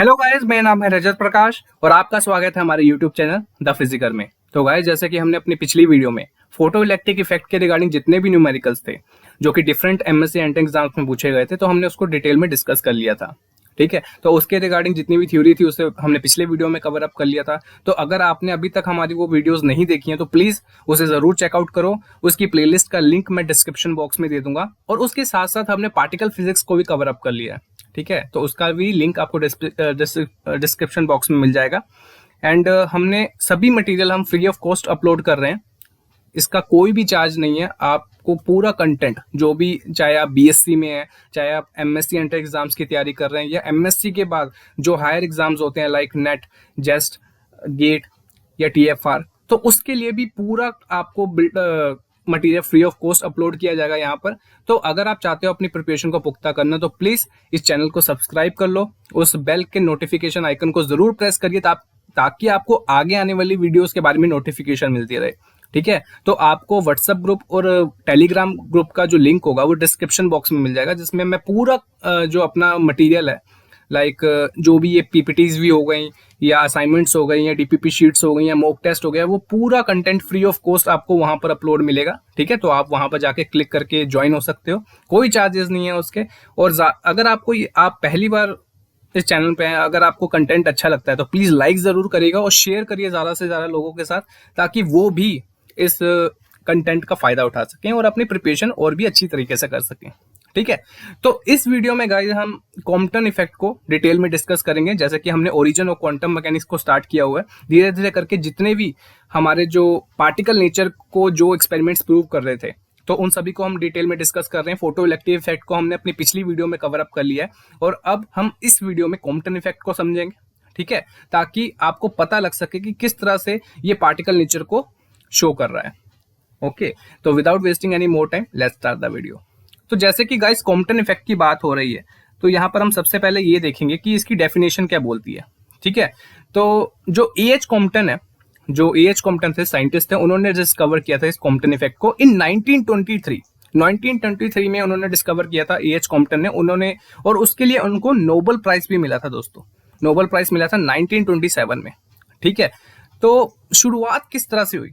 Hello guys, मेरा नाम है रजत प्रकाश और आपका स्वागत है हमारे यूट्यूब चैनल द फिजिकर में। तो गाइस, जैसे कि हमने अपनी पिछली वीडियो में फोटो इलेक्ट्रिक इफेक्ट के रिगार्डिंग जितने भी न्यूमेरिकल्स थे जो कि डिफरेंट एमएससी एंट्रेंस एग्जाम्स में पूछे गए थे, तो हमने उसको डिटेल में डिस्कस कर लिया था। ठीक है, तो उसके रिगार्डिंग जितनी भी थ्योरी थी उसे हमने पिछले वीडियो में कवर अप कर लिया था। तो अगर आपने अभी तक हमारी वो वीडियोस नहीं देखी हैं तो प्लीज उसे जरूर चेकआउट करो। उसकी प्लेलिस्ट का लिंक मैं डिस्क्रिप्शन बॉक्स में दे दूंगा और उसके साथ साथ हमने पार्टिकल फिजिक्स को भी कवर अप कर लिया है। ठीक है, तो उसका भी लिंक आपको डिस्क्रिप्शन बॉक्स में मिल जाएगा। एंड हमने सभी मटेरियल हम फ्री ऑफ कॉस्ट अपलोड कर रहे हैं। इसका कोई भी चार्ज नहीं है। आपको पूरा कंटेंट जो भी, चाहे आप बीएससी में है, चाहे आप एमएससी एंटर एग्जाम्स की तैयारी कर रहे हैं या एमएससी के बाद जो हायर एग्जाम्स होते हैं लाइक नेट, जेस्ट, गेट या टीएफआर, तो उसके लिए भी पूरा आपको material free of cost upload किया जाएगा यहाँ पर। तो अगर आप चाहते हो अपनी प्रिपरेशन को पुख्ता करना तो प्लीज इस चैनल को सब्सक्राइब कर लो, उस बेल के नोटिफिकेशन आइकन को जरूर प्रेस करिए ताकि आपको आगे आने वाली वीडियोस के बारे में नोटिफिकेशन मिलती रहे। ठीक है, तो आपको व्हाट्सएप ग्रुप और टेलीग्राम ग्रुप का जो लिंक होगा वो डिस्क्रिप्शन बॉक्स में मिल जाएगा, जिसमें मैं पूरा जो अपना मटेरियल है लाइक जो भी ये पीपीटीज भी हो गई या असाइनमेंट्स हो गई या डीपीपी शीट्स हो गई या मॉक टेस्ट हो गया, वो पूरा कंटेंट फ्री ऑफ कॉस्ट आपको वहां पर अपलोड मिलेगा। ठीक है, तो आप वहां पर जाके क्लिक करके ज्वाइन हो सकते हो, कोई चार्जेस नहीं है उसके। और अगर आपको आप पहली बार इस चैनल पे हैं, अगर आपको कंटेंट अच्छा लगता है तो प्लीज लाइक जरूर करिएगा और शेयर करिए ज्यादा से ज्यादा लोगों के साथ, ताकि वो भी इस कंटेंट का फायदा उठा सकें और अपनी प्रिपरेशन और भी अच्छी तरीके से कर सकें। ठीक है, तो इस वीडियो में गाइस हम कॉम्पटन इफेक्ट को डिटेल में डिस्कस करेंगे। जैसे कि हमने ओरिजिन ऑफ क्वांटम मैकेनिक्स को स्टार्ट किया हुआ है, धीरे धीरे करके जितने भी हमारे जो पार्टिकल नेचर को जो एक्सपेरिमेंट्स प्रूव कर रहे थे तो उन सभी को हम डिटेल में डिस्कस कर रहे हैं। फोटो इलेक्ट्रिक इफेक्ट को हमने अपनी पिछली वीडियो में कवर अप कर लिया है और अब हम इस वीडियो में कॉम्पटन इफेक्ट को समझेंगे। ठीक है, ताकि आपको पता लग सके कि किस तरह से ये पार्टिकल नेचर को शो कर रहा है। ओके, तो without wasting any more time let's start the video. तो जैसे कि गाइस कॉम्पटन इफेक्ट की बात हो रही है, तो यहाँ पर हम सबसे पहले ये देखेंगे कि इसकी डेफिनेशन क्या बोलती है। ठीक है, तो जो एएच कॉम्पटन है, जो एएच कॉम्पटन थे साइंटिस्ट थे, उन्होंने डिस्कवर किया था इस कॉम्पटन इफेक्ट को इन 1923 में उन्होंने डिस्कवर किया था एएच कॉम्पटन ने। उन्होंने, और उसके लिए उनको नोबेल प्राइज भी मिला था दोस्तों। नोबेल प्राइज मिला था 1927 में। ठीक है, तो शुरुआत किस तरह से हुई,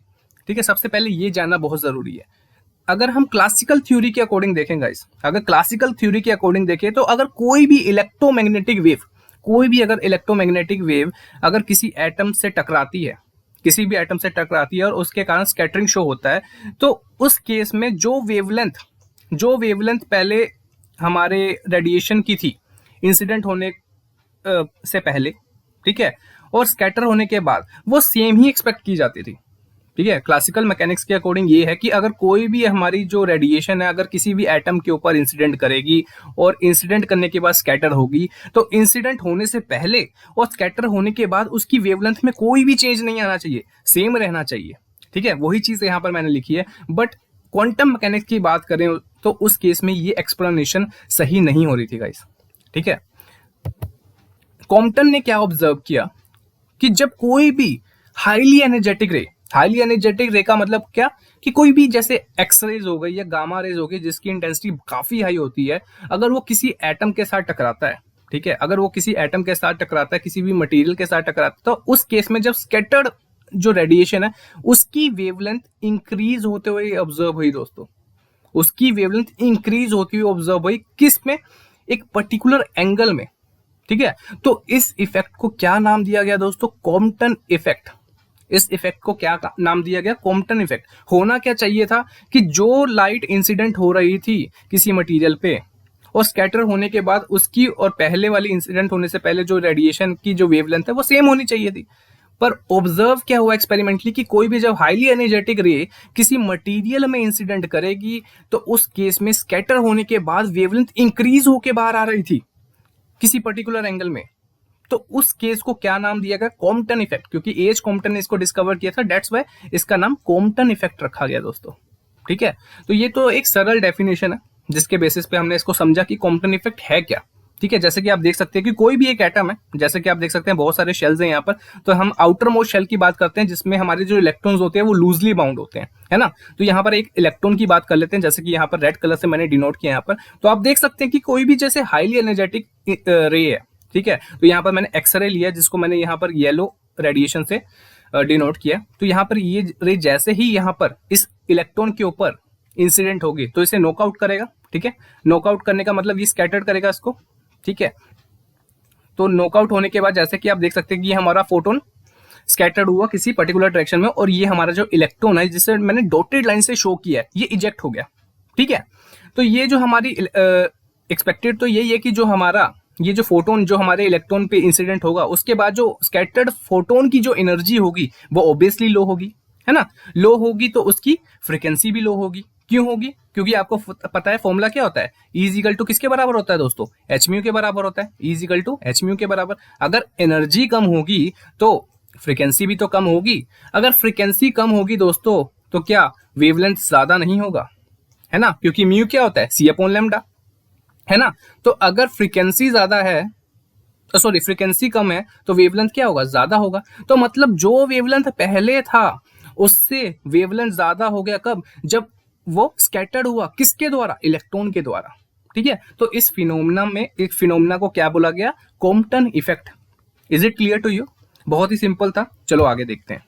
ठीक है, सबसे पहले ये जानना बहुत जरूरी है। अगर हम क्लासिकल थ्योरी के अकॉर्डिंग देखें गाइस, अगर क्लासिकल थ्योरी के अकॉर्डिंग देखें तो अगर कोई भी इलेक्ट्रोमैग्नेटिक वेव, कोई भी अगर इलेक्ट्रोमैग्नेटिक वेव अगर किसी एटम से टकराती है, किसी भी एटम से टकराती है और उसके कारण स्कैटरिंग शो होता है, तो उस केस में जो वेवलेंथ पहले हमारे रेडिएशन की थी इंसिडेंट होने से पहले, ठीक है, और स्कैटर होने के बाद वो सेम ही एक्सपेक्ट की जाती थी। ठीक है, क्लासिकल मैकेनिक्स के अकॉर्डिंग ये है कि अगर कोई भी हमारी जो रेडिएशन है अगर किसी भी एटम के ऊपर इंसिडेंट करेगी और इंसिडेंट करने के बाद स्कैटर होगी, तो इंसिडेंट होने से पहले और स्कैटर होने के बाद उसकी वेवलेंथ में कोई भी चेंज नहीं आना चाहिए, सेम रहना चाहिए। ठीक है, वही चीज यहाँ पर मैंने लिखी है। बट क्वांटम मैकेनिक्स की बात करें तो उस केस में ये एक्सप्लेनेशन सही नहीं हो रही थी गाइस। ठीक है, कॉम्पटन ने क्या ऑब्जर्व किया कि जब कोई भी हाईली एनर्जेटिक रे का मतलब क्या, कि कोई भी जैसे एक्सरेज हो गई या गामा रेज हो गई जिसकी इंटेंसिटी काफी हाई होती है, अगर वो किसी एटम के साथ टकराता है, ठीक है, अगर वो किसी एटम के साथ टकराता है, किसी भी मटेरियल के साथ टकराता है, तो उस केस में जब स्कैटर्ड जो रेडिएशन है उसकी वेवलेंथ इंक्रीज होते हुए ऑब्जर्व हुई दोस्तों। उसकी वेवलेंथ इंक्रीज होती हुई ऑब्जर्व हुई, किस में, एक पर्टिकुलर एंगल में। ठीक है, तो इस इफेक्ट को क्या नाम दिया गया दोस्तों, कॉम्पटन इफेक्ट। इस इफेक्ट को क्या नाम दिया गया, कॉम्पटन इफेक्ट। होना क्या चाहिए था कि जो लाइट इंसिडेंट हो रही थी किसी मटेरियल पे और स्कैटर होने के बाद उसकी और पहले वाली इंसिडेंट होने से पहले जो रेडिएशन की जो वेवलेंथ है वो सेम होनी चाहिए थी। पर ऑब्जर्व क्या हुआ एक्सपेरिमेंटली कि कोई भी जब हाईली एनर्जेटिक रे किसी मटेरियल में इंसिडेंट करेगी तो उस केस में स्कैटर होने के बाद वेवलेंथ इंक्रीज होके बाहर आ रही थी किसी पर्टिकुलर एंगल में। तो उस केस को क्या नाम दिया गया, कॉम्पटन इफेक्ट, क्योंकि एच कॉम्पटन ने इसको डिस्कवर किया था, दैट्स व्हाई इसका नाम कॉम्पटन इफेक्ट रखा गया दोस्तों। ठीक है, तो ये तो एक सरल डेफिनेशन है जिसके बेसिस पे हमने इसको समझा कि कॉम्पटन इफेक्ट है क्या। ठीक है, जैसे कि आप देख सकते हैं कि कोई भी एक एटम है, जैसे कि आप देख सकते हैं बहुत सारे शेल्स हैं यहाँ पर, तो हम आउटर मोस्ट शेल की बात करते हैं जिसमें हमारे जो इलेक्ट्रॉन्स होते हैं वो लूजली बाउंड होते हैं, है ना। तो यहाँ पर एक इलेक्ट्रॉन की बात कर लेते हैं, जैसे कि यहाँ पर रेड कलर से मैंने डिनोट किया यहाँ पर। तो आप देख सकते हैं कि कोई भी जैसे हाईली एनर्जेटिक रे है, ठीक है। तो यहाँ पर मैंने एक्सरे लिया जिसको मैंने यहाँ पर येलो रेडिएशन से डिनोट किया। तो यहाँ पर ये रे जैसे ही यहाँ पर इस इलेक्ट्रॉन के ऊपर इंसिडेंट होगी तो इसे नॉकआउट करेगा, ठीक है। नॉकआउट करने का मतलब ये स्कैटर्ड करेगा इसको, ठीक है। तो नॉकआउट होने के बाद जैसे कि आप देख सकते हैं कि ये हमारा फोटोन स्कैटर्ड हुआ किसी पर्टिकुलर डायरेक्शन में, और ये हमारा जो इलेक्ट्रॉन है जिसे मैंने डॉटेड लाइन से शो किया है ये इजेक्ट हो गया, ठीक है। तो ये जो हमारी एक्सपेक्टेड तो यही है कि जो हमारा ये जो फोटोन जो हमारे इलेक्ट्रॉन पे इंसिडेंट होगा उसके बाद जो स्कैटर्ड फोटोन की जो एनर्जी होगी वो ऑब्वियसली लो होगी, है ना। लो होगी तो उसकी फ्रीक्वेंसी भी लो होगी। क्यों होगी? क्योंकि आपको पता है फॉर्मूला क्या होता है, E इक्वल टू किसके बराबर होता है दोस्तों, एच म्यू के बराबर होता है। E equal to H mu के बराबर। अगर एनर्जी कम होगी तो फ्रीक्वेंसी भी तो कम होगी। अगर फ्रीक्वेंसी कम होगी दोस्तों तो क्या वेवलेंथ ज्यादा नहीं होगा, है ना, क्योंकि म्यू क्या होता है, C अपॉन लैम्डा, है ना। तो अगर फ्रीक्वेंसी ज्यादा है, सॉरी फ्रीक्वेंसी कम है तो वेवलेंथ क्या होगा, ज्यादा होगा। तो मतलब जो वेवलेंथ पहले था उससे वेवलेंथ ज्यादा हो गया कब, जब वो स्कैटर्ड हुआ किसके द्वारा, इलेक्ट्रॉन के द्वारा, ठीक है। तो इस फिनोमेना में एक फिनोमेना को क्या बोला गया, Compton effect. Is it clear to you? बहुत ही सिंपल था, चलो आगे देखते हैं।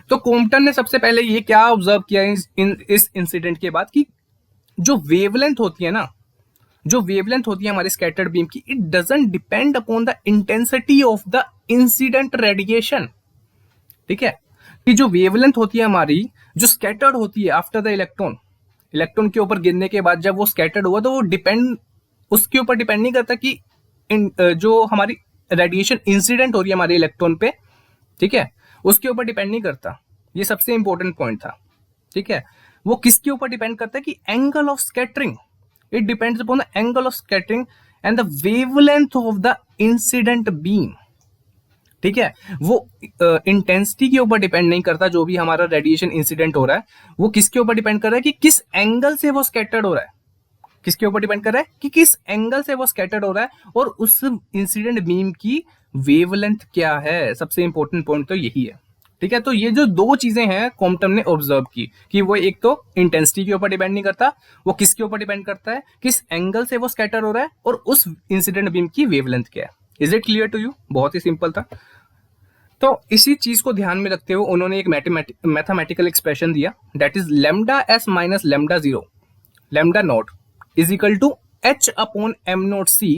तो कॉम्पटन ने सबसे पहले ये क्या ऑब्जर्व किया इस इंसिडेंट के बाद कि जो वेवलेंथ होती है ना, जो वेवलेंथ होती है हमारी स्कैटर्ड बीम की, it doesn't depend upon the intensity of the incident radiation, ठीक है। कि जो वेवलेंथ होती है हमारी जो स्कैटर्ड होती है आफ्टर द इलेक्ट्रॉन के ऊपर गिरने के बाद जब वो स्कैटर्ड हुआ तो वो डिपेंड उसके ऊपर डिपेंड नहीं करता कि जो हमारी रेडिएशन इंसिडेंट हो रही है हमारे इलेक्ट्रॉन पे, ठीक है, उसके ऊपर डिपेंड नहीं करता। ये सबसे इंपॉर्टेंट पॉइंट था, ठीक है। वो किसके ऊपर डिपेंड करता है कि angle of scattering, it depends upon the angle of scattering and the wavelength of the incident beam, ठीक है। वो इंटेंसिटी के ऊपर डिपेंड नहीं करता, जो भी हमारा रेडिएशन इंसिडेंट हो रहा है वो किसके ऊपर डिपेंड कर रहा है कि किस एंगल से वो स्कैटर्ड हो रहा है, किसके ऊपर डिपेंड कर रहा है कि किस एंगल से वो स्कैटर्ड हो रहा है और उस इंसिडेंट बीम की वेवलेंथ क्या है। सबसे इंपॉर्टेंट पॉइंट तो यही है, ठीक है। तो ये जो दो चीजें हैं कॉम्पटन ने ऑब्जर्व की कि वो एक तो इंटेंसिटी के ऊपर डिपेंड नहीं करता, वो किसके ऊपर डिपेंड करता है, किस एंगल से वो स्कैटर हो रहा है और उस इंसिडेंट बीम की वेवलेंथ क्या है। Is it clear to you? बहुत ही सिंपल था। तो इसी चीज को ध्यान में रखते हुए उन्होंने एक मैथमेटिकल एक्सप्रेशन दिया, that is lambda S minus lambda zero lambda not is equal to H upon M not C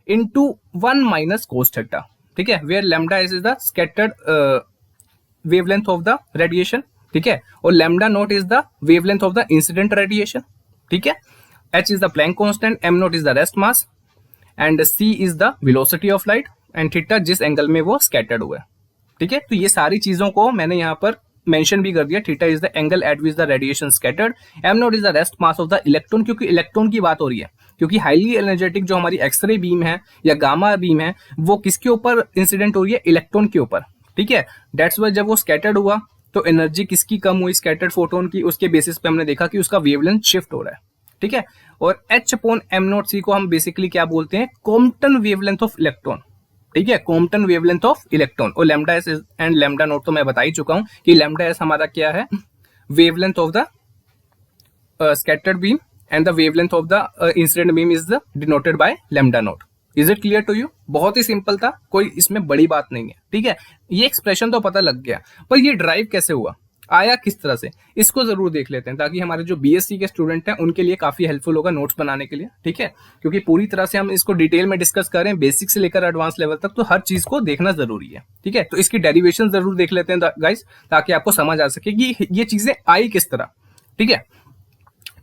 into 1 minus cos theta, ठीक है, where lambda is the scattered wavelength of the radiation, ठीक है, और lambda not is the wavelength of the incident radiation, ठीक है। H is the Planck constant, M not is the rest mass and C is the velocity of light and theta जिस angle में वो scattered हुआ है, ठीक है। तो ये सारी चीजों को मैंने यहाँ पर मेंशन भी कर दिया। Theta is the angle eight which the radiation scattered, M not is the rest mass of the electron, क्योंकि इलेक्ट्रॉन की बात हो रही है, क्योंकि हाईली एनर्जेटिक जो हमारी एक्सरे बीम है या गामा बीम है वो किसके ऊपर इंसिडेंट हो रही है, इलेक्ट्रॉन के ऊपर, ठीक है। दैट्स वाई जब वो स्कैटर्ड हुआ तो एनर्जी किसकी कम हुई, स्कैटर्ड फोटोन की, उसके बेसिस पे हमने देखा कि उसका वेवलेंथ शिफ्ट हो रहा है, ठीक है। और एच अपॉन एम नॉट सी को हम बेसिकली क्या बोलते हैं, कॉम्पटन वेवलेंथ ऑफ इलेक्ट्रॉन, ठीक है, कॉम्पटन वेवलेंथ ऑफ इलेक्ट्रॉन। और lambda S and lambda naught तो मैं बता ही चुका हूं कि लैम्डा एस हमारा क्या है, wavelength of the scattered beam and the wavelength of the incident beam is the denoted by lambda not. Is it clear to you? बहुत ही सिंपल था, कोई इसमें बड़ी बात नहीं है, ठीक है। ये एक्सप्रेशन तो पता लग गया, पर ये ड्राइव कैसे हुआ, आया किस तरह से, इसको जरूर देख लेते हैं ताकि हमारे जो बीएससी के स्टूडेंट हैं उनके लिए काफी हेल्पफुल होगा नोट्स बनाने के लिए, ठीक है। क्योंकि पूरी तरह से हम इसको डिटेल में डिस्कस करें बेसिक से लेकर एडवांस लेवल तक, तो हर चीज को देखना जरूरी है, ठीक है। तो इसकी डेरिवेशन जरूर देख लेते हैं गाइस, ताकि आपको समझ आ सके कि ये चीजें आई किस तरह, ठीक है।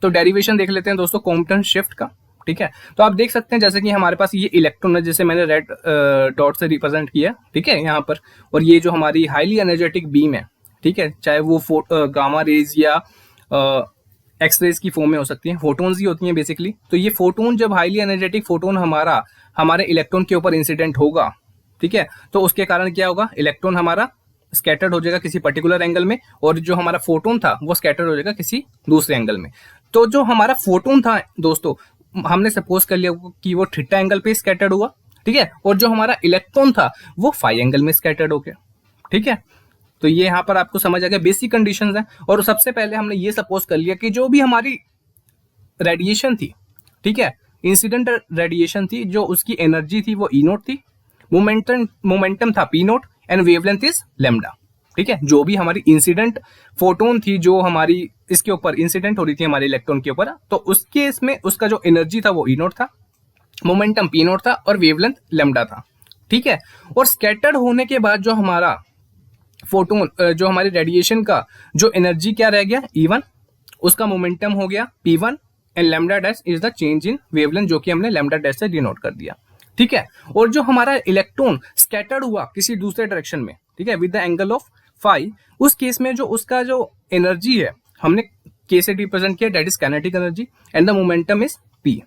तो डेरिवेशन देख लेते हैं दोस्तों कॉम्पटन शिफ्ट का, ठीक है। तो आप देख सकते हैं जैसे कि हमारे पास ये इलेक्ट्रॉन है जिसे मैंने रेड डॉट से रिप्रेजेंट किया, ठीक है, यहाँ पर, और ये जो हमारी हाईली एनर्जेटिक बीम है, ठीक है, चाहे वो गामा रेज या एक्स रेज की फॉर्म में हो सकती है, फोटोन्स ही होती हैं बेसिकली। तो ये फोटोन जब हाईली एनर्जेटिक फोटोन हमारे इलेक्ट्रॉन के ऊपर इंसिडेंट होगा, ठीक है, तो उसके कारण क्या होगा, इलेक्ट्रॉन हमारा स्कैटर्ड हो जाएगा किसी पर्टिकुलर एंगल में और जो हमारा फोटोन था वो स्कैटर्ड हो जाएगा किसी दूसरे एंगल में। तो जो हमारा फोटोन था दोस्तों, हमने सपोज कर लिया कि वो थीटा एंगल पे स्कैटर्ड हुआ, ठीक है, और जो हमारा इलेक्ट्रॉन था वो फाई एंगल में स्कैटर्ड हो गया, ठीक है। तो ये यहाँ पर आपको समझ आ गया बेसिक कंडीशंस हैं। और सबसे पहले हमने ये सपोज कर लिया कि जो भी हमारी रेडिएशन थी, ठीक है, इंसिडेंट रेडिएशन थी जो उसकी एनर्जी थी वो ई नोट थी, मोमेंटम था P note and wavelength is lambda. ठीक है, जो भी हमारी इंसिडेंट फोटोन थी जो हमारी इसके ऊपर इंसिडेंट हो रही थी हमारे इलेक्ट्रॉन के ऊपर, तो उसके इसमें उसका जो एनर्जी था वो ई नोट था, मोमेंटम पी नोट था और वेवलेंथ लैम्डा था। ठीक है, और स्कैटर्ड होने के बाद जो हमारा फोटोन जो हमारी रेडिएशन का जो एनर्जी क्या रह गया E1, उसका मोमेंटम हो गया P1 and lambda dash is the change in wavelength जो कि हमने लैम्डा डैश से डिनोट कर दिया। ठीक है, और जो हमारा इलेक्ट्रॉन स्कैटर्ड हुआ किसी दूसरे डायरेक्शन में, ठीक है, with the angle of phi, उस केस में जो उसका जो एनर्जी है हमने के से रिप्रेजेंट किया, that is kinetic energy and the momentum is P।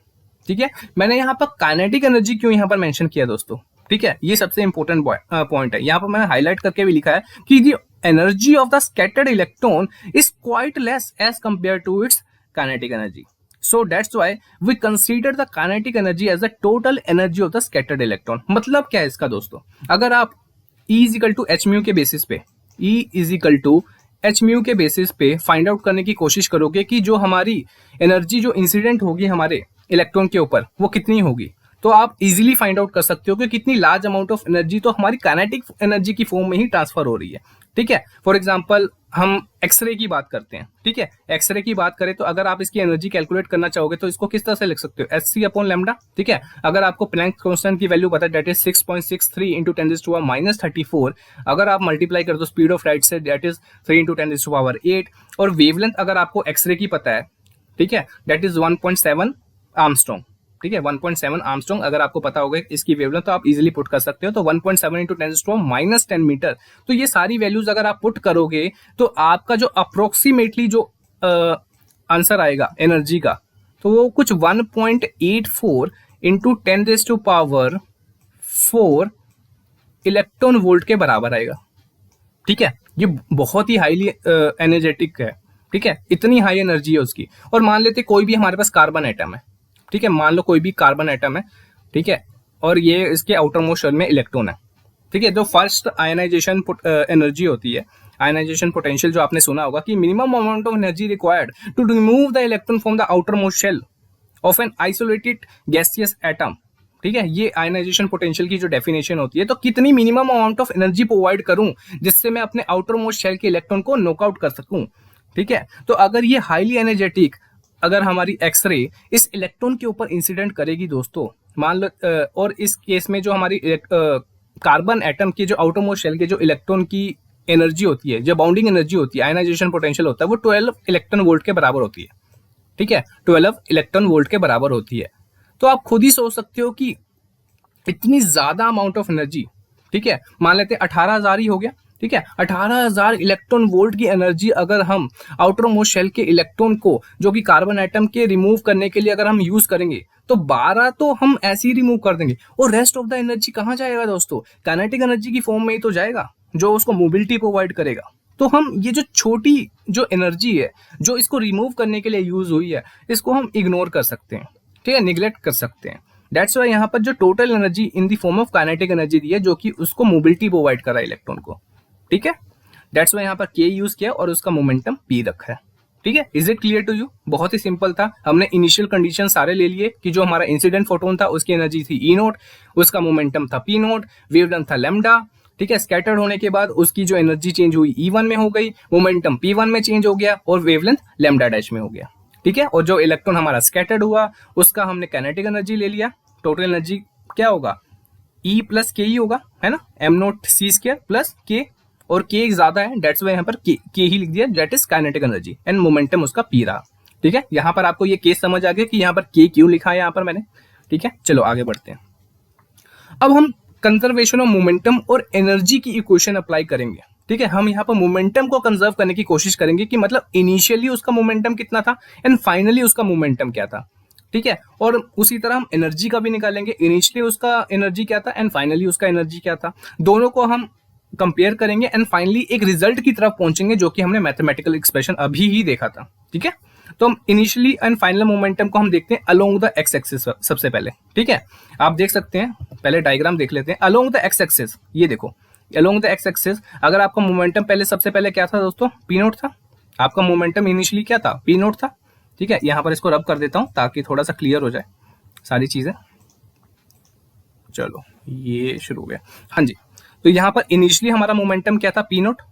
ठीक है, मैंने यहाँ पर काइनेटिक एनर्जी क्यों यहाँ पर मेंशन किया दोस्तों? ठीक है, ये सबसे इंपॉर्टेंट पॉइंट है। यहाँ पर मैंने हाईलाइट करके भी लिखा है कि the energy of the scattered electron is quite less as compare to its kinetic energy, so that's why we consider the kinetic energy as the total energy of the scattered electron। मतलब क्या है इसका दोस्तों? अगर आप E is equal to H mu के basis पे, E is equal to H mu के बेसिस पे फाइंड आउट करने की कोशिश करोगे कि जो हमारी एनर्जी जो इंसिडेंट होगी हमारे इलेक्ट्रॉन के ऊपर वो कितनी होगी, तो आप इजीली फाइंड आउट कर सकते हो कि कितनी लार्ज अमाउंट ऑफ एनर्जी तो हमारी काइनेटिक एनर्जी की फॉर्म में ही ट्रांसफर हो रही है। ठीक है, फॉर एग्जांपल हम एक्सरे की बात करते हैं। ठीक है, एक्सरे की बात करें तो अगर आप इसकी एनर्जी कैलकुलेट करना चाहोगे तो इसको किस तरह से लिख सकते हो? H upon lambda. ठीक है, अगर आपको प्लैंक कांस्टेंट की वैल्यू पता है दैट इज 6.63 इंटू 10⁻⁻34, अगर आप मल्टीप्लाई कर दो speed of light say that is 3 into 10⁸, और वेवलेंथ अगर आपको एक्सरे की पता है, ठीक है, दैट इज 1.7 आर्मस्ट्रॉन्ग। ठीक है, 1.7 आर्मस्ट्रॉन्ग अगर आपको पता होगा इसकी वेवलेंथ तो आप इजीली पुट कर सकते हो। तो 1.7 इंटू 10⁻10 मीटर, तो ये सारी वैल्यूज अगर आप पुट करोगे तो आपका जो अप्रोक्सीमेटली जो आंसर आएगा एनर्जी का, तो वो कुछ 1.84 इंटू 10⁻⁴ इलेक्ट्रॉन वोल्ट के बराबर आएगा। ठीक है, ये बहुत ही हाईली एनर्जेटिक है। ठीक है, इतनी हाई एनर्जी है उसकी। और मान लेते कोई भी हमारे पास कार्बन एटम है, ठीक है, मान लो कोई भी कार्बन एटम है, ठीक है, और ये इसके आउटर मोस्ट शेल में इलेक्ट्रॉन है। ठीक है, जो फर्स्ट आयनाइजेशन एनर्जी होती है, आयनाइजेशन पोटेंशियल जो आपने सुना होगा कि minimum amount of energy required to remove the electron from the outermost shell of an isolated gaseous atom. ठीक है, ये आयनाइजेशन पोटेंशियल की जो डेफिनेशन होती है, तो कितनी minimum amount of energy provide करूं जिससे मैं अपने आउटर मोस्ट शेल के इलेक्ट्रॉन को नॉकआउट कर सकूं। ठीक है, तो अगर ये हाईली एनर्जेटिक अगर हमारी एक्सरे इस इलेक्ट्रॉन के ऊपर इंसिडेंट करेगी दोस्तों, मान लो, और इस केस में जो हमारी कार्बन एटम के जो आउटर मोस्ट शेल के जो इलेक्ट्रॉन की एनर्जी होती है, जो बाउंडिंग एनर्जी होती है, आयनाइजेशन पोटेंशियल होता है, वो 12 इलेक्ट्रॉन वोल्ट के बराबर होती है। ठीक है, 12 इलेक्ट्रॉन वोल्ट के बराबर होती है। तो आप खुद ही सोच सकते हो कि इतनी ज्यादा अमाउंट ऑफ एनर्जी, ठीक है, मान लेते 18,000 ही हो गया। ठीक है, 18,000 इलेक्ट्रॉन वोल्ट की एनर्जी अगर हम आउटर मोस्ट शेल के इलेक्ट्रॉन को जो कि कार्बन एटम के रिमूव करने के लिए अगर हम यूज करेंगे तो 12 तो हम ऐसे ही रिमूव कर देंगे, और रेस्ट ऑफ द एनर्जी कहाँ जाएगा दोस्तों? काइनेटिक एनर्जी की फॉर्म में ही तो जाएगा जो उसको मोबिलिटी प्रोवाइड करेगा। तो हम ये जो छोटी जो एनर्जी है जो इसको रिमूव करने के लिए यूज हुई है, इसको हम इग्नोर कर सकते हैं। ठीक है, निगलेक्ट कर सकते हैं। दैट्स वाई यहाँ पर जो total energy in the form of kinetic energy दी है जो कि उसको मोबिलिटी प्रोवाइड करा इलेक्ट्रॉन को। ठीक है, दैट्स वाई यहाँ पर के यूज किया और उसका मोमेंटम पी रखा है। ठीक है, is it clear to you? बहुत ही सिंपल था। हमने इनिशियल कंडीशन सारे ले लिए कि जो हमारा इंसिडेंट फोटोन था उसकी एनर्जी थी ई नोट, उसका मोमेंटम था पी नोट, वेवलेंथ था लैम्डा। ठीक है, स्कैटर्ड होने के बाद उसकी जो एनर्जी चेंज हुई E1 में हो गई, मोमेंटम P1 में चेंज हो गया और वेवलेंथ लैम्डा डैश में हो गया। ठीक है, और जो इलेक्ट्रॉन हमारा स्कैटर्ड हुआ उसका हमने काइनेटिक एनर्जी ले लिया। टोटल एनर्जी क्या होगा? E प्लस के ही होगा, है ना, m0c² प्लस के, और के ज्यादा है, डेट्स वाई यहाँ पर के ही लिख दिया, that is kinetic energy and momentum उसका पी रहा। ठीक है, यहाँ पर आपको ये केस समझ आ गया कि यहाँ पर के क्यों लिखा है यहाँ पर मैंने। ठीक है, चलो आगे बढ़ते हैं। अब हम कंजर्वेशन ऑफ मोमेंटम और एनर्जी की इक्वेशन अप्लाई करेंगे। ठीक है, हम यहाँ पर मोमेंटम को कंजर्व करने की कोशिश करेंगे कि मतलब इनिशियली उसका मोमेंटम कितना था एंड फाइनली उसका मोमेंटम क्या था। ठीक है, और उसी तरह हम एनर्जी का भी निकालेंगे, इनिशियली उसका एनर्जी क्या था एंड फाइनली उसका एनर्जी क्या था। दोनों को हम कंपेयर करेंगे एंड फाइनली एक रिजल्ट की तरफ पहुंचेंगे जो कि हमने मैथमेटिकल एक्सप्रेशन अभी ही देखा था। ठीक है, तो हम इनिशियली एंड फाइनल मोमेंटम को हम देखते हैं अलोंग द एक्स एक्सिस सबसे पहले। ठीक है, आप देख सकते हैं, पहले डायग्राम देख लेते हैं। अलोंग द एक्स एक्सिस, ये देखो अलोंग द एक्स एक्सिस, अगर आपका मोमेंटम पहले सबसे पहले क्या था दोस्तों? पी नोट था। आपका मोमेंटम इनिशियली क्या था? पी नोट था। ठीक है, यहाँ पर इसको रब कर देता हूं ताकि थोड़ा सा क्लियर हो जाए। सारी चीजें। चलो ये शुरू हो गया। हाँ जी, तो यहाँ पर इनिशियली हमारा मोमेंटम क्या था, पी नोट।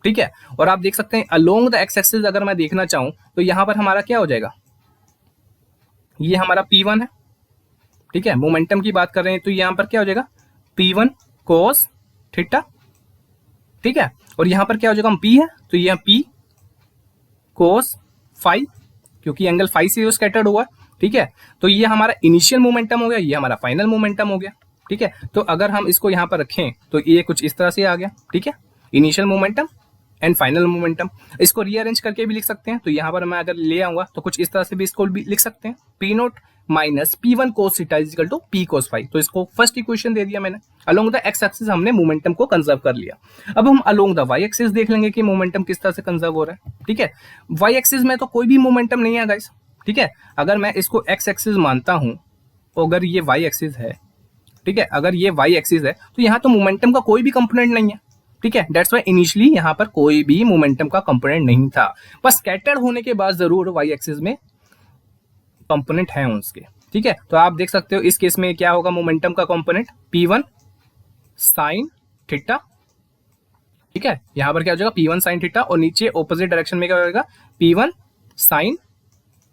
ठीक है, और आप देख सकते हैं अलोंग द एक्स एक्सिस अगर मैं देखना चाहूं तो यहाँ पर हमारा क्या हो जाएगा, ये हमारा P1 है। ठीक है, मोमेंटम की बात कर रहे हैं तो यहाँ पर क्या हो जाएगा, P1 कोस थीटा। ठीक है, और यहाँ पर क्या हो जाएगा, हम P है तो ये P कोस फाइव, क्योंकि एंगल फाइव से स्कैटर्ड हुआ। ठीक है, तो ये हमारा इनिशियल मोमेंटम हो गया, ये हमारा फाइनल मोमेंटम हो गया। ठीक है, तो अगर हम इसको यहाँ पर रखें तो ये कुछ इस तरह से आ गया। ठीक है, initial momentum and final momentum. इसको रीअरेंज करके भी लिख सकते हैं, तो यहाँ पर मैं अगर ले आऊंगा तो कुछ इस तरह से भी इसको भी लिख सकते हैं, P not minus P1 cos theta is equal to P cos phi. तो इसको फर्स्ट इक्वेशन दे दिया मैंने। अलोंग द एक्स एक्सिस हमने मोमेंटम को कंजर्व कर लिया। अब हम अलोंग द वाई एक्सिस देख लेंगे कि मोमेंटम किस तरह से कंजर्व हो रहा है। ठीक है, वाई एक्सिस में तो कोई भी मोमेंटम नहीं है गाइस। ठीक है, अगर मैं इसको एक्स एक्सिस मानता हूं तो अगर ये वाई एक्सिस है, ठीक है, अगर ये वाई एक्सिस है तो यहाँ तो मोमेंटम का कोई भी कंपोनेंट नहीं है। ठीक है, दैट्स व्हाई इनिशियली यहाँ पर कोई भी मोमेंटम का कंपोनेंट नहीं था, बस स्कैटर्ड होने के बाद जरूर वाई एक्सिस में कंपोनेंट है उसके। ठीक है, तो आप देख सकते हो इस केस में क्या होगा, मोमेंटम का कंपोनेंट P1 साइन थीटा। ठीक है, यहां पर क्या हो जाएगा, P1 साइन थीटा, और नीचे ऑपोजिट डायरेक्शन में क्या हो जाएगा, P1 साइन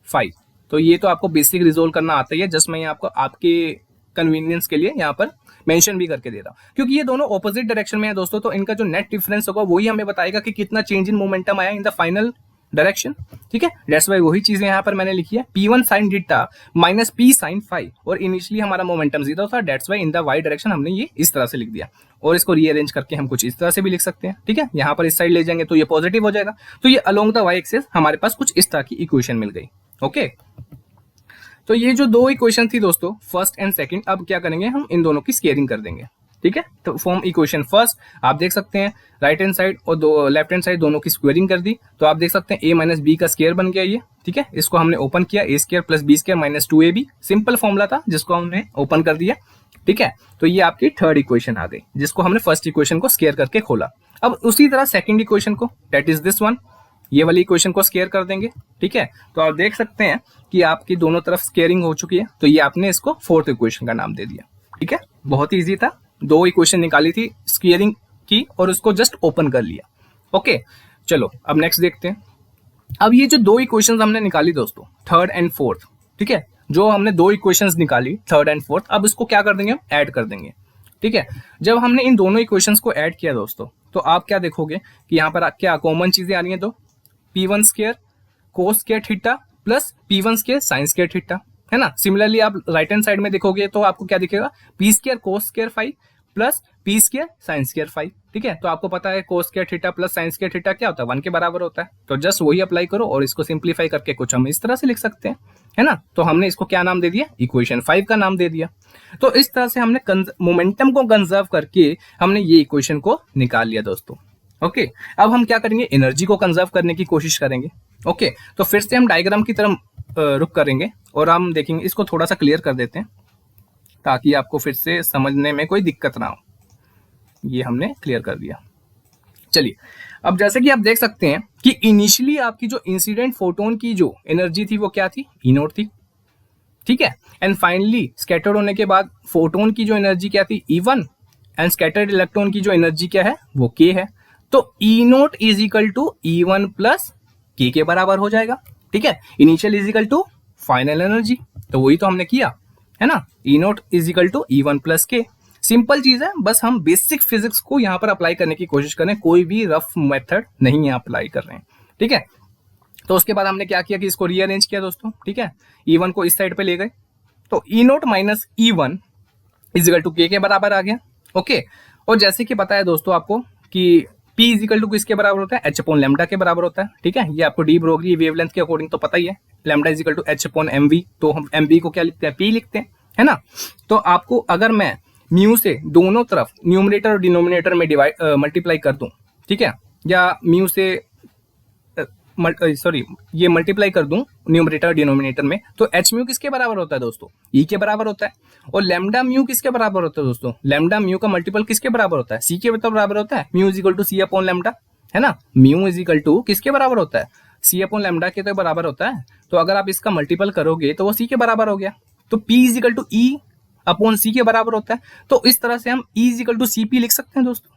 फाइव। तो ये तो आपको बेसिक रिजोल्व करना आता ही है, जस्ट मैं आपको आपके कन्वीनियंस के लिए यहाँ पर मेंशन भी करके दे रहा हूँ, क्योंकि ये दोनों ऑपोजिट डायरेक्शन में है दोस्तों, तो इनका जो नेट डिफरेंस होगा वही हमें बताएगा कि कितना चेंज इन मोमेंटम आया इन द फाइनल डायरेक्शन। ठीक है, दैट्स वाई वही चीजें यहाँ पर मैंने लिखी है, P1 sine theta minus P sine phi, और इनिशियली हमारा मोमेंटम जीरो था, that's why in the Y direction हमने ये इस तरह से लिख दिया। और इसको रीअरेंज करके हम कुछ इस तरह से भी लिख सकते हैं। ठीक है, यहाँ पर इस साइड ले जाएंगे तो ये पॉजिटिव हो जाएगा, तो ये अलोंग द वाई एक्सिस हमारे पास कुछ इस तरह की इक्वेशन मिल गई। ओके, तो ये जो दो इक्वेशन थी दोस्तों, फर्स्ट एंड सेकंड, अब क्या करेंगे, हम इन दोनों की स्केयरिंग कर देंगे। ठीक है, तो फॉर्म इक्वेशन फर्स्ट, आप देख सकते हैं राइट हैंड साइड और दो लेफ्ट हैंड साइड दोनों की स्क्वेयरिंग कर दी, तो आप देख सकते हैं a माइनस बी का स्केयर बन गया ये। ठीक है, इसको हमने ओपन किया, a square plus B square minus 2ab, simple formula था जिसको हमने ओपन कर दिया। ठीक है, तो ये आपकी थर्ड इक्वेशन आ गई, जिसको हमने फर्स्ट इक्वेशन को स्केयर करके खोला। अब उसी तरह सेकंड इक्वेशन को, दैट इज दिस वन, ये वाली इक्वेशन को स्केयर कर देंगे। ठीक है, तो आप देख सकते हैं कि आपकी दोनों तरफ स्केयरिंग हो चुकी है, तो ये आपने इसको फोर्थ इक्वेशन का नाम दे दिया। ठीक है, बहुत ही इजी था, दो इक्वेशन निकाली थी स्केयरिंग की और उसको जस्ट ओपन कर लिया। ओके, चलो अब नेक्स्ट देखते हैं। अब ये जो दो इक्वेशंस हमने निकाली दोस्तों, थर्ड एंड फोर्थ, ठीक है, जो हमने दो इक्वेशंस निकाली थर्ड एंड फोर्थ, अब इसको क्या कर देंगे, हम ऐड कर देंगे। ठीक है, जब हमने इन दोनों इक्वेशंस को ऐड किया दोस्तों, तो आप क्या देखोगे कि यहाँ पर क्या कॉमन चीजें आ रही हैं, तो P1 square cos square theta plus P1 square sine square theta, है ना। सिमिलरली आप राइट हैंड साइड में देखोगे तो आपको क्या दिखेगा, P square cos square five plus P square sine square five. ठीक है, तो आपको पता है cos square theta plus sine square theta क्या होता है, 1 के बराबर होता है, तो जस्ट वही अप्लाई करो और इसको सिंप्लीफाई करके कुछ हम इस तरह से लिख सकते हैं, है ना। तो हमने इसको क्या नाम दे दिया, इक्वेशन 5 का नाम दे दिया। तो इस तरह से हमने मोमेंटम को कंजर्व करके हमने ये इक्वेशन को निकाल लिया दोस्तों। ओके, अब हम क्या करेंगे, एनर्जी को कंजर्व करने की कोशिश करेंगे। ओके, तो फिर से हम डायग्राम की तरफ रुक करेंगे और हम देखेंगे, इसको थोड़ा सा क्लियर कर देते हैं ताकि आपको फिर से समझने में कोई दिक्कत ना हो। ये हमने क्लियर कर दिया। चलिए, अब जैसे कि आप देख सकते हैं कि इनिशियली आपकी जो इंसिडेंट फोटोन की जो एनर्जी थी वो क्या थी, ई नोट थी। ठीक है, एंड फाइनली स्कैटर्ड होने के बाद फोटोन की जो एनर्जी क्या थी, E1, एंड स्कैटर्ड इलेक्ट्रॉन की जो एनर्जी क्या है, वो K है। तो E not is equal to E1 plus K के बराबर हो जाएगा। ठीक है, initial is equal to final energy, तो वही तो हमने किया, है ना। E not is equal to E1 plus K, simple चीज है, बस हम बेसिक फिजिक्स को यहाँ पर अप्लाई करने की कोशिश करें, कोई भी रफ मेथड नहीं यहाँ अप्लाई कर रहे हैं। ठीक है, तो उसके बाद हमने क्या किया कि इसको रीअरेंज किया दोस्तों। ठीक है, E1 को इस साइड पे ले गए, तो E not minus E1 is equal to K के बराबर आ गया। ओके, और जैसे कि पता है दोस्तों आपको कि P इजिकल टू किसके बराबर होता है, H अपॉन लैम्डा के बराबर होता है। ठीक है, ये आपको डी ब्रोगली वेवलेंथ के अकॉर्डिंग तो पता ही है, लैम्डा is equal to H upon MV, तो हम MV को क्या लिखते हैं, P लिखते हैं, है ना। तो आपको अगर मैं म्यू से दोनों तरफ न्यूमरेटर और डिनोमिनेटर में डिवाइड मल्टीप्लाई कर दूं, ठीक है, या म्यू से सॉरी ये मल्टीप्लाई कर दूं न्यूमरेटर डिनोमिनेटर में, तो एच म्यू किसके बराबर होता है दोस्तों, ई के बराबर होता है। और लैम्डा म्यू किसके बराबर होता है दोस्तों, लैम्डा म्यू का मल्टीपल किसके बराबर होता है, सी के बराबर होता है। Mu is equal to C upon lambda, है ना। म्यू इज इक्वल टू किसके बराबर होता है, सी अपॉन लैम्डा के तो बराबर होता है। तो अगर आप इसका मल्टीपल करोगे तो वो सी के बराबर हो गया। तो P is equal to E upon C के बराबर होता है। तो इस तरह से हम E इजिकल टू CP लिख सकते हैं दोस्तों,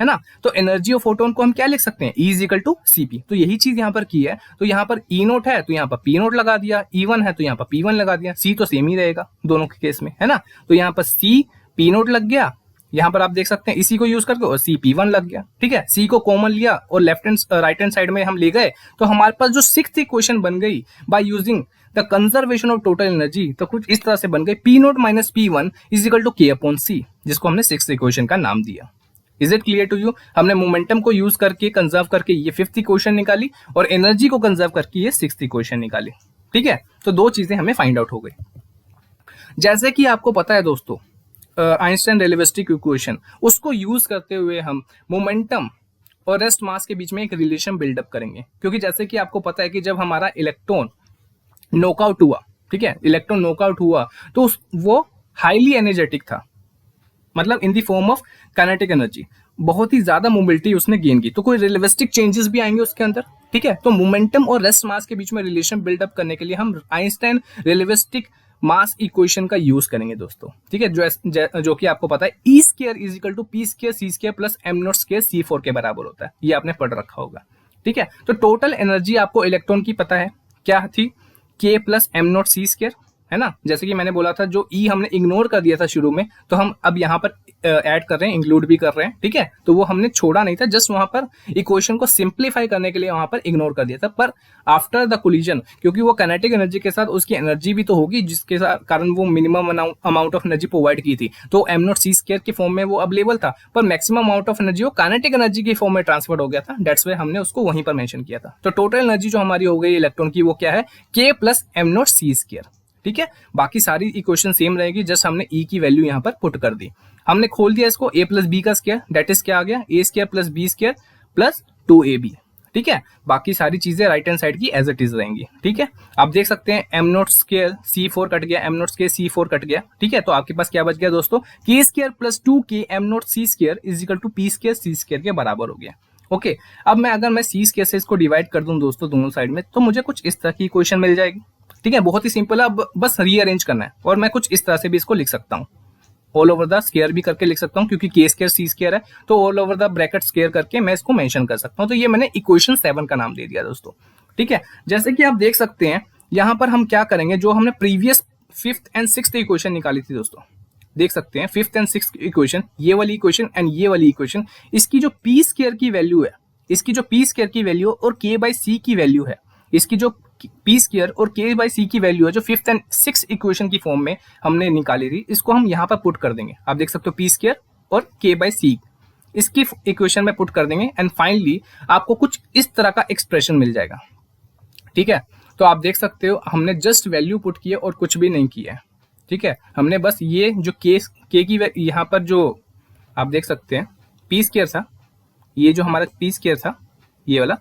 है ना। तो एनर्जी ऑफ फोटोन को हम क्या लिख सकते हैं, E इजिकल टू CP। तो यही चीज यहाँ पर की है। तो यहाँ पर E नोट है तो यहाँ पर P नोट लगा दिया, E1 है तो यहाँ पर P1 लगा दिया, C तो सेम ही रहेगा दोनों के केस में, है ना। तो यहाँ पर C P नोट लग गया, यहाँ पर आप देख सकते हैं इसी को यूज करके, और C P1 लग गया, ठीक है। C को कॉमन लिया और left hand right hand side में हम ले गए, तो हमारे पास जो सिक्स्थ इक्वेशन बन गई by using the conservation of total energy, तो कुछ इस तरह से बन गई P not minus P1 is equal to K upon C, जिसको हमने सिक्स्थ इक्वेशन का नाम दिया। Is it clear to you. हमने मोमेंटम को यूज करके कंजर्व करके ये फिफ्थ इक्वेशन निकाली, और एनर्जी को कंजर्व करके ये सिक्स्थ इक्वेशन निकाली, ठीक है। तो दो चीजें हमें फाइंड आउट हो गई। जैसे कि आपको पता है दोस्तों, आइंस्टाइन रिलेटिविस्टिक इक्वेशन, उसको यूज करते हुए हम मोमेंटम और रेस्ट मास के बीच में एक रिलेशन बिल्डअप करेंगे। क्योंकि जैसे कि आपको पता है कि जब हमारा इलेक्ट्रॉन नॉकआउट हुआ, ठीक है, इलेक्ट्रॉन नॉकआउट हुआ, तो वो हाईली एनर्जेटिक था, मतलब इन the form of kinetic energy, बहुत ही ज्यादा मोबिलिटी उसने गेन की। तो कोई रिलेटिविस्टिक चेंजेस भी आएंगे उसके अंदर, ठीक है। तो मोमेंटम और रेस्ट मास के बीच में रिलेशन बिल्डअप करने के लिए हम आइंस्टाइन रिलेटिविस्टिक मास इक्वेशन का यूज करेंगे दोस्तों, ठीक है। जो कि आपको पता है E square is equal to P square C square plus M naught square C4 के बराबर होता है। ये आपने पढ़ रखा होगा, ठीक है। तो टोटल एनर्जी आपको इलेक्ट्रॉन की पता है क्या थी, K plus M not C square, है ना। जैसे कि मैंने बोला था, जो E हमने इग्नोर कर दिया था शुरू में, तो हम अब यहाँ पर ऐड कर रहे हैं, इंक्लूड भी कर रहे हैं, ठीक है। तो वो हमने छोड़ा नहीं था, जस्ट वहां पर इक्वेशन को सिंप्लीफाई करने के लिए वहां पर इग्नोर कर दिया था। पर आफ्टर द कोलिजन, क्योंकि वो काइनेटिक एनर्जी के साथ उसकी एनर्जी भी तो होगी, जिसके कारण वो minimum amount of energy provide की थी, तो एम नॉट सी स्क्वायर के फॉर्म में वो अवेलेबल था, पर मैक्सिमम अमाउंट ऑफ एनर्जी वो काइनेटिक एनर्जी के फॉर्म में ट्रांसफर हो गया था। दैट्स वाई हमने उसको वहीं पर मेंशन किया था। तो टोटल एनर्जी जो हमारी हो गई इलेक्ट्रॉन की, वो क्या है, K plus M not C square, ठीक है। बाकी सारी इक्वेशन सेम रहेगी, जस्ट हमने E की वैल्यू यहाँ पर पुट कर दी। हमने खोल दिया इसको, A प्लस बी का स्क्वायर, दैट इज क्या आ गया, A square plus B square plus 2AB, ठीक है। बाकी सारी चीजें राइट हैंड साइड की एज इट इज रहेंगी, ठीक है। आप देख सकते हैं M naught square C4 cut गया, M naught square C4 cut गया, ठीक है। तो आपके पास क्या बच गया दोस्तों, K square plus 2K M not C square is equal to P square C square के बराबर हो गया। ओके, अब अगर मैं C स्क्वायर से इसको डिवाइड कर दूं दोस्तों दोनों साइड में, तो मुझे कुछ इस तरह की इक्वेशन मिल जाएगी, ठीक है। बहुत ही सिंपल है, अब बस रीअरेंज करना है, और मैं कुछ इस तरह से भी इसको लिख सकता हूँ, ऑल ओवर द स्क्वायर भी करके लिख सकता हूँ, क्योंकि K स्क्वायर C स्क्वायर है, तो all over the bracket square करके मैं इसको मेंशन कर सकता हूँ। तो ये मैंने इक्वेशन 7 का नाम दे दिया दोस्तों, ठीक है। जैसे कि आप देख सकते हैं, यहाँ पर हम क्या करेंगे, जो हमने previous fifth and sixth equation निकाली थी दोस्तों, देख सकते हैं फिफ्थ एंड सिक्स्थ इक्वेशन, ये वाली इक्वेशन एंड ये वाली इक्वेशन, इसकी जो P स्क्वायर की वैल्यू है, इसकी जो P स्क्वायर की वैल्यू और K बाई C की वैल्यू है, इसकी जो P स्क्वायर और K बाई C की वैल्यू है, जो फिफ्थ एंड सिक्स्थ इक्वेशन की फॉर्म में हमने निकाली थी, इसको हम यहाँ पर पुट कर देंगे। आप देख सकते हो P स्क्वायर और K बाई C इसकी इक्वेशन में पुट कर देंगे, एंड फाइनली आपको कुछ इस तरह का एक्सप्रेशन मिल जाएगा, ठीक है। तो आप देख सकते हो, हमने जस्ट वैल्यू पुट की है और कुछ भी नहीं किया है, ठीक है। हमने बस ये जो K की यहाँ पर जो आप देख सकते हैं P स्क्वायर था, ये जो हमारा P स्क्वायर था ये वाला,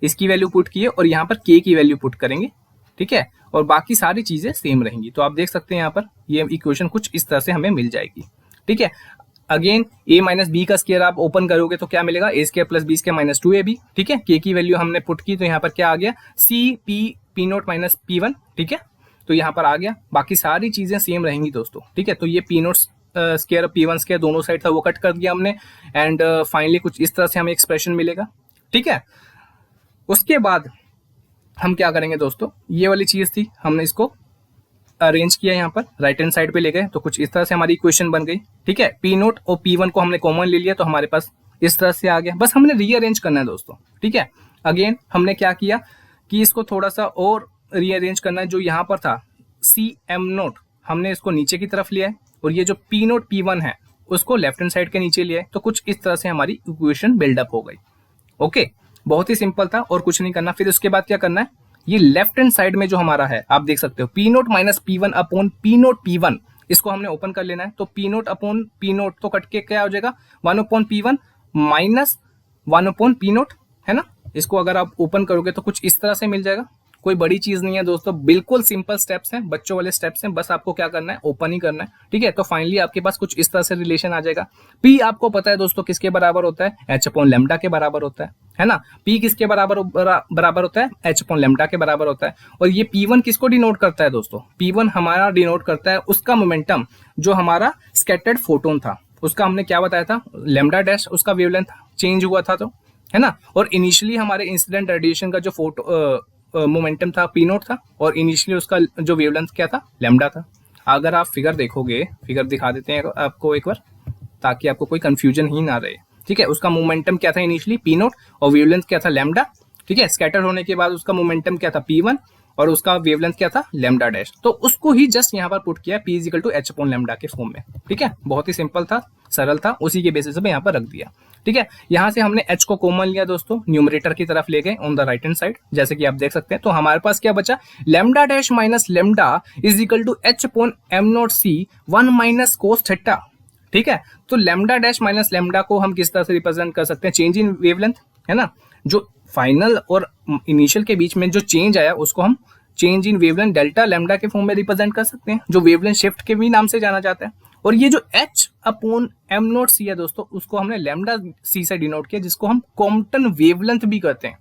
इसकी वैल्यू पुट की है, और यहाँ पर K की वैल्यू पुट करेंगे, ठीक है। और बाकी सारी चीजें सेम रहेंगी। तो आप देख सकते हैं यहाँ पर ये इक्वेशन कुछ इस तरह से हमें मिल जाएगी, ठीक है। अगेन A माइनस बी का स्क्वायर आप ओपन करोगे तो क्या मिलेगा, A square plus B square minus 2AB, ठीक है। K की वैल्यू हमने पुट की, तो यहाँ पर क्या आ गया, P नोट माइनस P1, ठीक है। तो यहाँ पर आ गया, बाकी सारी चीजें सेम रहेंगी दोस्तों, ठीक है। तो ये P note square P1 square दोनों साइड था वो कट कर दिया हमने, एंड फाइनली कुछ इस तरह से हमें एक्सप्रेशन मिलेगा, ठीक है। उसके बाद हम क्या करेंगे दोस्तों, ये वाली चीज थी, हमने इसको अरेंज किया, यहाँ पर राइट हैंड साइड पे ले गए, तो कुछ इस तरह से हमारी इक्वेशन बन गई, ठीक है। P नोट और P1 को हमने कॉमन ले लिया, तो हमारे पास इस तरह से आ गया। बस हमने रीअरेंज करना है दोस्तों, ठीक है। अगेन हमने क्या किया कि इसको थोड़ा सा और रीअरेंज करना है। जो यहाँ पर था CM नोट, हमने इसको नीचे की तरफ लिया है, और ये जो P नोट P1 है उसको लेफ्ट हैंड साइड के नीचे लिया है। तो कुछ इस तरह से हमारी इक्वेशन बिल्डअप हो गई। ओके, बहुत ही सिंपल था और कुछ नहीं करना। फिर उसके बाद क्या करना है, ये लेफ्ट हैंड साइड में जो हमारा है आप देख सकते हो P not minus P1 upon P note P1, इसको हमने ओपन कर लेना है। तो P naught upon P note तो कट के क्या हो जाएगा, 1 upon P1 minus 1 upon P note, है ना। इसको अगर आप ओपन करोगे तो कुछ इस तरह से मिल जाएगा। कोई बड़ी चीज नहीं है दोस्तों, बिल्कुल सिंपल स्टेप्स हैं, बच्चों वाले स्टेप्स हैं, बस आपको क्या करना है, ओपन ही करना है, ठीक है। तो फाइनली आपके पास कुछ इस तरह से रिलेशन आ जाएगा। P आपको पता है दोस्तों किसके बराबर होता है, H अपॉन लैम्डा के बराबर होता है ना। P किसके बराबर होता है, h अपॉन लैम्डा के बराबर होता है। और ये P1 किसको डिनोट करता है दोस्तों, P1 हमारा डिनोट करता है उसका मोमेंटम जो हमारा स्कैटर्ड फोटोन था, उसका हमने क्या बताया था, लैम्डा डैश उसका वेवलेंथ चेंज हुआ था, तो है ना। और इनिशियली हमारे इंसिडेंट रेडिएशन का जो फोटो मोमेंटम था पी नोट था, और इनिशियली उसका जो वेवलेंथ क्या था, लैम्डा था। अगर आप फिगर देखोगे, फिगर दिखा देते हैं आपको एक बार ताकि आपको कोई कंफ्यूजन ही ना रहे, ठीक है। उसका मोमेंटम क्या था इनिशियली, पी नोट, और वेवलेंथ क्या था, लैम्डा, ठीक है। स्कैटर होने के बाद उसका मोमेंटम क्या था, P1, और उसका वेवलेंथ क्या था, लैम्डा डैश। तो उसको ही जस्ट यहाँ पर पुट किया P is equal to H upon lambda के फॉर्म में, ठीक है। बहुत ही सिंपल था, सरल था, उसी के बेसिस पे यहाँ पर रख दिया, ठीक है। यहाँ से हमने h को कॉमन लिया दोस्तों, न्यूमरेटर की तरफ ले गए on the right hand side, जैसे कि आप देख सकते हैं। तो हमारे पास क्या बचा, lambda dash minus lambda is equal to H upon M not C 1 minus cos theta, ठीक है। तो लैम्डा डैश माइनस लैम्डा को हम किस तरह से रिप्रेजेंट कर सकते हैं, चेंज इन वेवलेंथ, है ना। जो फाइनल और इनिशियल के बीच में जो चेंज आया उसको हम change in wavelength delta lambda के फॉर्म में रिप्रेजेंट कर सकते हैं, जो वेवलेंथ शिफ्ट के भी नाम से जाना जाता है। और ये जो h अपॉन एम नॉट सी है दोस्तों, उसको हमने लैम्डा सी से डिनोट किया, जिसको हम कॉम्पटन वेवलेंथ भी कहते हैं।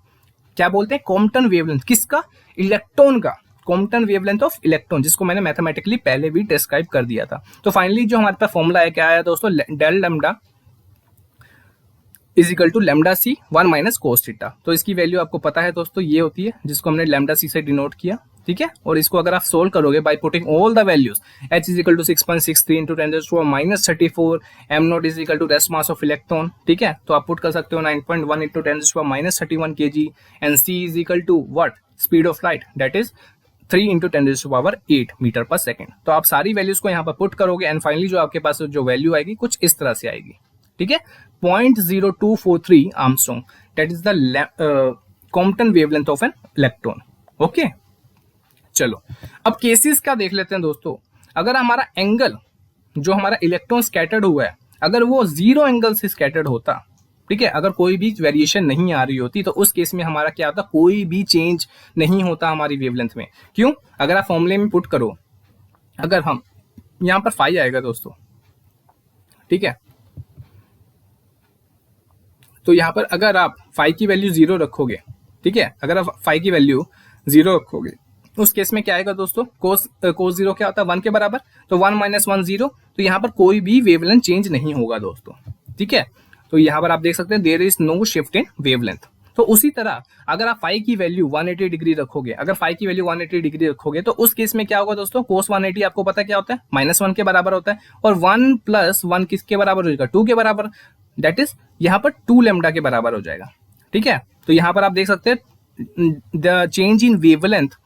क्या बोलते हैं, कॉम्पटन वेवलेंथ, किसका, इलेक्ट्रॉन का, कॉम्पटन वेवलेंथ ऑफ इलेक्ट्रॉन, जिसको मैंने मैथमेटिकली पहले भी डिस्क्राइब कर दिया था। तो फाइनली जो हमारे पास फॉर्मूला है क्या आया दोस्तों, del lambda is equal to lambda C 1 minus cos theta. तो इसकी वैल्यू आपको पता है दोस्तों, ये होती है, जिसको हमने लैम्डा सी से डिनोट किया, ठीक है। और इसको अगर आप सोल्व करोगे by putting all the values, h is equal to 6.63 into 10⁻34, M not is equal to rest mass of electron, ठीक है। तो आप पुट कर सकते हो 9.1 into 10⁻31 kg, and c is equal to what, speed of light, that is 3 into 10⁸8 metre per second. तो आप सारी वैल्यूज को यहाँ पर पुट करोगे एंड फाइनली जो आपके पास जो वैल्यू आएगी कुछ इस तरह से आएगी, ठीक है, 0.0243 Armstrong, that is the Compton wavelength of an electron. Okay, चलो अब केसेस क्या देख लेते हैं दोस्तों। अगर हमारा एंगल जो हमारा इलेक्ट्रॉन स्कैटर्ड हुआ है, अगर वो 0 एंगल से स्कैटर्ड होता, ठीक है, अगर कोई भी वेरिएशन नहीं आ रही होती, तो उस केस में हमारा क्या होता, कोई भी चेंज नहीं होता हमारी वेवलेंथ में। क्यों, अगर आप फॉर्मूले में पुट करो, अगर हम यहां पर फाई आएगा दोस्तों, ठीक है, तो यहां पर अगर आप फाई की वैल्यू 0 रखोगे, ठीक है, अगर आप फाई की वैल्यू 0 रखोगे, उस केस में क्या आएगा दोस्तों, कोस 0 क्या होता है, 1 के बराबर, तो 1 माइनस 1 0, तो यहाँ पर कोई भी वेवलेंथ चेंज नहीं होगा दोस्तों, ठीक है। तो यहाँ पर आप देख सकते हैं there is no shift in wavelength. तो उसी तरह अगर आप फाई की वैल्यू 180 डिग्री रखोगे, अगर फाई की वैल्यू 180 डिग्री रखोगे, तो उस केस में क्या होगा दोस्तों, कोस 180 आपको पता क्या होता है, -1 के बराबर होता है, और 1 प्लस 1 किसके बराबर हो जाएगा, 2 के बराबर, दैट इज यहाँ पर 2 लैम्डा के बराबर हो जाएगा, ठीक है। तो यहाँ पर आप देख सकते हैं the change in wavelength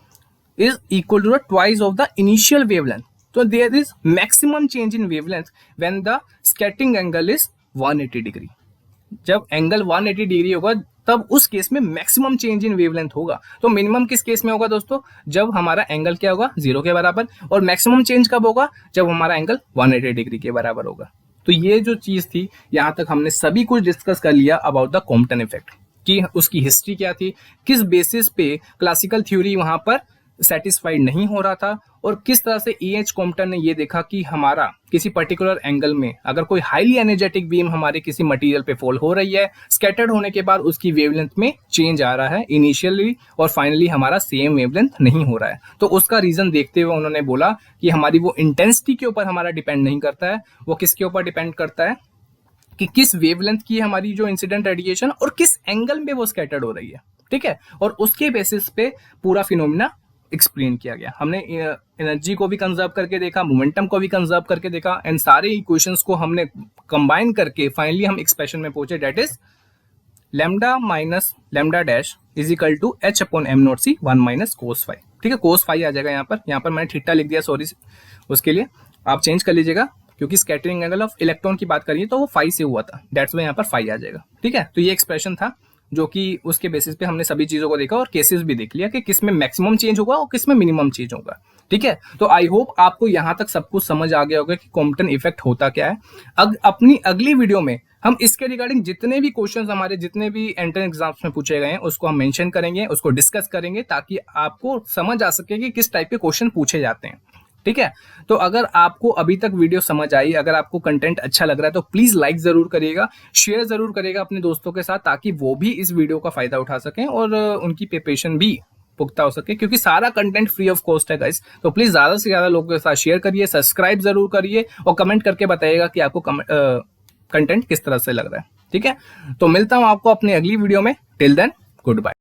is equal to the twice of the initial wavelength. So there is maximum change in wavelength when the scattering angle is 180 degree. जब एंगल 180 डिग्री होगा तब उस केस में मैक्सिमम चेंज इन वेवलेंथ होगा। तो minimum किस case में होगा दोस्तों, जब हमारा एंगल क्या होगा, 0 के बराबर, और मैक्सिमम चेंज कब होगा, जब हमारा एंगल 180 डिग्री के बराबर होगा। तो ये जो चीज थी, यहां तक हमने सभी कुछ डिस्कस कर लिया अबाउट द कॉम्पटन इफेक्ट, कि उसकी हिस्ट्री क्या थी, किस बेसिस पे क्लासिकल थ्योरी वहां पर सेटिस्फाइड नहीं हो रहा था, और किस तरह से E.H. कॉम्पटन ने ये देखा कि हमारा किसी पर्टिकुलर एंगल में अगर कोई हाईली एनर्जेटिक बीम हमारे किसी मटेरियल पे फॉल हो रही है, स्कैटर्ड होने के बाद उसकी वेवलेंथ में चेंज आ रहा है इनिशियली, और फाइनली हमारा सेम वेवलेंथ नहीं हो रहा है। तो उसका रीजन देखते हुए उन्होंने बोला कि हमारी वो इंटेंसिटी के ऊपर हमारा डिपेंड नहीं करता है, वो किसके ऊपर डिपेंड करता है कि किस वेवलेंथ की हमारी जो इंसिडेंट रेडिएशन और किस एंगल में वो स्कैटर्ड हो रही है, ठीक है। और उसके बेसिस पे पूरा फिनोमिना एक्सप्लेन किया गया। हमने एनर्जी को भी कंजर्व करके देखा, मोमेंटम को भी कंजर्व करके देखा, एंड सारे इक्वेशंस को हमने कंबाइन करके फाइनली हम एक्सप्रेशन में पहुंचे, that is lambda minus lambda dash is equal to h upon M not C 1 minus cos phi, ठीक है। कोस फाई आ जाएगा यहाँ पर मैंने थीटा लिख दिया, सॉरी, उसके लिए आप चेंज कर लीजिएगा, क्योंकि स्कैटरिंग एंगल ऑफ इलेक्ट्रॉन की बात करिए तो वो फाई से हुआ था, दैट्स वाई यहाँ पर फाई आ जाएगा, ठीक है। तो ये एक्सप्रेशन था जो कि उसके बेसिस पे हमने सभी चीजों को देखा और केसेस भी देख लिया कि किस में मैक्सिमम चेंज होगा और किस में मिनिमम चेंज होगा, ठीक है। तो आई होप आपको यहां तक सब कुछ समझ आ गया होगा कि कॉम्पटन इफेक्ट होता क्या है। अपनी अगली वीडियो में हम इसके रिगार्डिंग जितने भी क्वेश्चंस हमारे जितने भी एंट्रेंस एग्जाम्स में पूछे गए हैं उसको हम मेंशन करेंगे, उसको डिस्कस करेंगे, ताकि आपको समझ आ सके कि किस टाइप के क्वेश्चन पूछे जाते हैं, ठीक है। तो अगर आपको अभी तक वीडियो समझ आई, अगर आपको कंटेंट अच्छा लग रहा है तो प्लीज लाइक जरूर करिएगा, शेयर जरूर करिएगा अपने दोस्तों के साथ, ताकि वो भी इस वीडियो का फायदा उठा सकें और उनकी प्रिपरेशन भी पुख्ता हो सके, क्योंकि सारा कंटेंट फ्री ऑफ कॉस्ट है गाइस। तो प्लीज ज्यादा से ज्यादा लोगों के साथ शेयर करिए, सब्सक्राइब जरूर करिए और कमेंट करके बताइएगा कि आपको कंटेंट किस तरह से लग रहा है। ठीक है, तो मिलता हूं आपको अपनी अगली वीडियो में। Till then good bye.